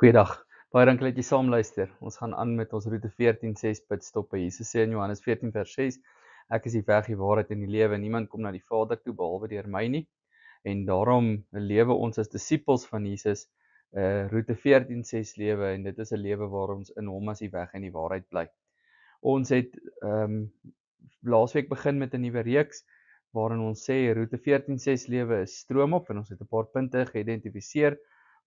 Goeiedag. Baie dankie dat jy saam luister. Ons gaan aan met ons roete 14:6 pitstoppe. Jesus sê in Johannes 14:6, ek is die weg, die waarheid en die lewe. Niemand kom na die Vader toe behalwe deur my nie. En daarom lewe ons as disippels van Jesus roete 14:6 lewe en dit is 'n lewe waar ons in hom as die weg en die waarheid bly. Ons het laasweek begin met 'n nuwe reeks waarin ons sê roete 14:6 lewe is stroomop en ons het 'n paar punte geïdentifiseer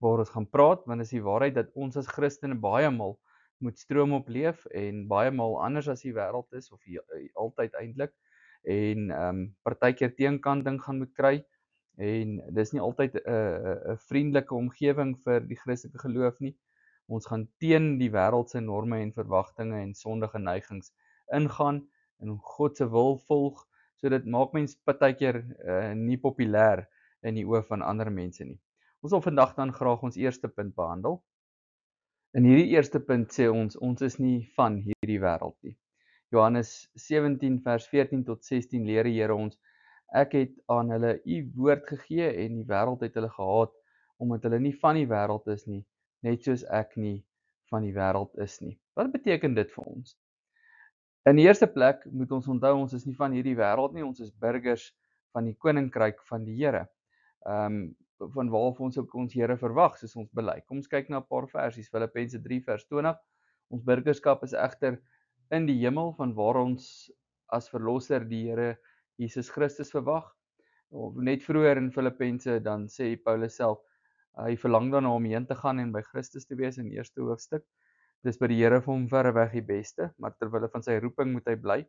waar ons gaan praat, want is die waarheid dat ons as Christene baie maal moet stroomop leef en baie maal anders as die wêreld is of altyd eintlik en partykeer teenkanting gaan moet kry en dis nie altyd 'n vriendelike omgewing vir die Christelike geloof nie. Ons gaan teen die wêreld se norme en verwagtinge en sondige neigings ingaan en God se wil volg. So dit maak mens partykeer nie populêr in die oë van ander mense nie. Ons wil vandag dan graag ons eerste punt behandel. In hierdie eerste punt sê ons is nie van hierdie wêreld nie. Johannes 17 vers 14 tot 16 leer die Here ons: ek het aan hulle u woord gegee en die wêreld het hulle gehaat omdat hulle nie van die wêreld is nie, net soos ek nie van die wêreld is nie. Wat beteken dit vir ons? In die eerste plek moet ons onthou ons is nie van hierdie wêreld nie, ons is burgers van die koninkryk van die Here. Van waaraf ons ook ons Here verwag, soos ons bely. Kom ons kyk na 'n paar versies. Filippense 3 vers 20. Ons burgerskap is egter in die hemel, van waar ons as verlosser die Here Jesus Christus verwag. Net vroeër in Filippense dan sê Paulus self, hy verlang daarna om heen te gaan en by Christus te wees in die eerste hoofstuk. Dis by die Here vir hom verreweg die beste, maar terwille van sy roeping moet hy bly.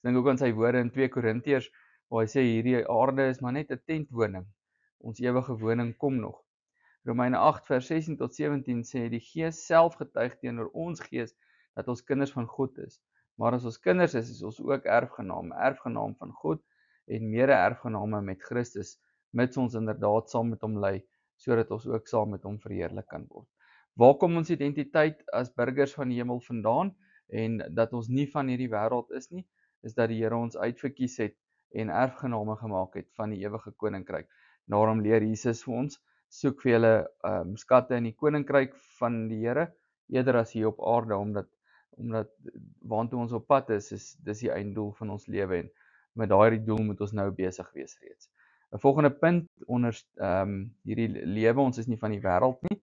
Dink ook aan sy woorde in 2 Korintiërs waar hy sê hierdie aarde is maar net 'n tentwoning. Ons ewige woning kom nog. Romeine 8 vers 16 tot 17 sê die Gees self getuig teenoor ons gees dat ons kinders van God is. Maar as ons kinders is ons ook erfgenaam van God en mede-erfgename met Christus, mits ons inderdaad saam met hom ly, sodat ons ook saam met hom verheerlik kan word. Waar kom ons identiteit as burgers van die hemel vandaan en dat ons nie van hierdie wêreld is nie, is dat die Here ons uitverkies het en erfgename gemaak het van die ewige koninkryk. Daarom leer Jesus vir ons, soek vir julle skatte in die koninkryk van die Here eerder as hier op aarde, omdat waantoe ons op pad is dis die einddoel van ons lewe en met daardie doel moet ons nou besig wees reeds. 'n Volgende punt onder hierdie lewe, ons is nie van die wêreld nie,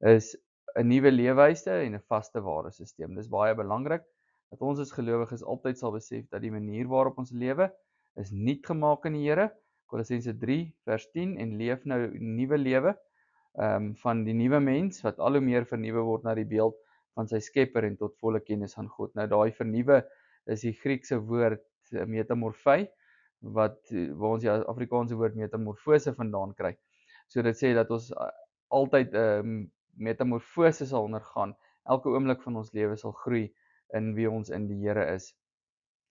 is 'n nuwe leefwyse en 'n vaste waardesisteem. Dis baie belangrik dat ons as gelowiges altyd sal besef dat die manier waarop ons lewe is nuut gemaak in die Here. Kolossense 3 vers 10 en leef nou 'n nuwe lewe van die nuwe mens wat al hoe meer vernuwe word na die beeld van sy Skepper en tot volle kennis van God. Nou daai vernuwe is die Griekse woord metamorfei waar ons die Afrikaanse woord metamorfose vandaan kry. So dit sê dat ons altyd metamorfose sal ondergaan. Elke oomblik van ons lewe sal groei in wie ons in die Here is.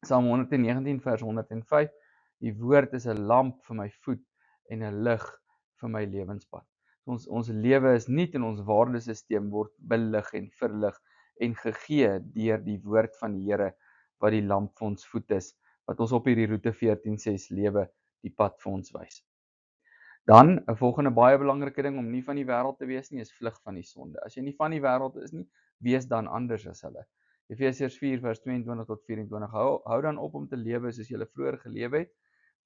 Psalm 119 vers 105. Die woord is 'n lamp vir my voet en 'n lig vir my lewenspad. Ons lewe is nuut en ons waardesisteem word belig en verlig en gegee deur die woord van die Here wat die lamp vir ons voet is, wat ons op hierdie roete 14:6 lewe die pad vir ons wys. Dan 'n volgende baie belangrike ding om nie van die wêreld te wees nie, is vlug van die sonde. As jy nie van die wêreld is nie, wees dan anders as hulle. Efesiërs 4 vers 22 tot 24. Hou dan op om te lewe soos julle vroeër gelewe het.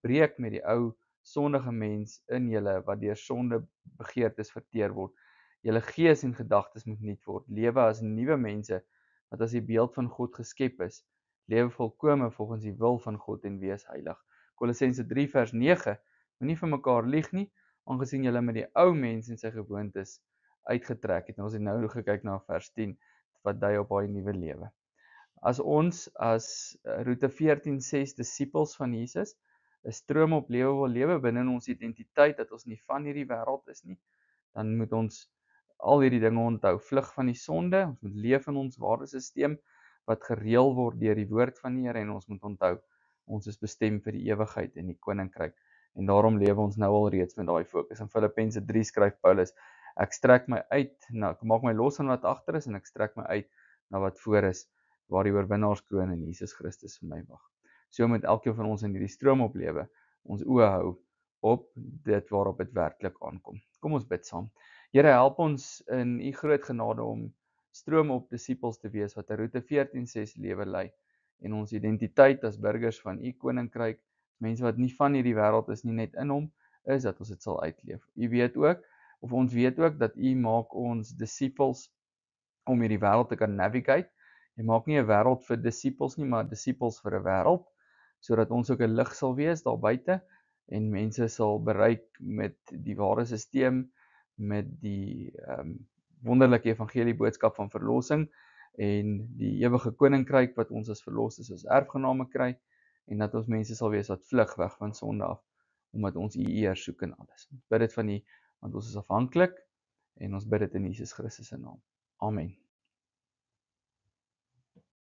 Breek met die ou sondige mens in julle wat deur sonde begeertes verteer word. Julle gees en gedagtes moet nuut word. Lewe as nuwe mense wat as die beeld van God geskep is. Lewe volkome volgens die wil van God en wees heilig. Kolossense 3 vers 9. Moenie vir mekaar lieg nie, aangesien julle met die ou mens en sy gewoontes uitgetrek het. En ons het nou gekyk na vers 10 wat dui op daai nuwe lewe. As ons as roete 14:6 disippels van Jesus 'n stroom op lewe wil lewe binne ons identiteit dat ons nie van hierdie wêreld is nie, dan moet ons al hierdie dinge onthou. Vlug van die sonde, ons moet leef in ons waardesisteem wat gereël word deur die woord van die Here en ons moet onthou ons is bestem vir die ewigheid in die koninkryk. En daarom lewe ons nou al reeds met daai fokus. In Filippense 3 skryf Paulus: ek strek my uit, ek maak my los aan wat agter is en ek strek my uit na wat voor is, waar die oorwinnaarskroon in Jesus Christus vir my wag. So moet elkeen van ons in hierdie stroom op lewe, ons oë hou op dit waarop dit werklik aankom. Kom ons bid saam. Here, help ons in u groot genade om stroom op disippels te wees wat 'n roete 14:6 lewe lei en ons identiteit as burgers van u koninkryk, mense wat nie van hierdie wêreld is nie, net in hom is, dat ons dit sal uitleef. Ons weet ook dat u maak ons disippels om hierdie wêreld te kan navigate. Jy maak nie 'n wêreld vir disippels nie, maar disippels vir 'n wêreld, sodat ons ook 'n lig sal wees daar buite en mense sal bereik met die ware stelsel, met die wonderlike evangelie boodskap van verlossing en die ewige koninkryk wat ons as verlosses as erfgename kry en dat ons mense sal wees wat vlug weg van sonde af omdat ons u eer soek in alles. Ons bid dit van u want ons is afhanklik en ons bid dit in Jesus Christus se naam. Amen.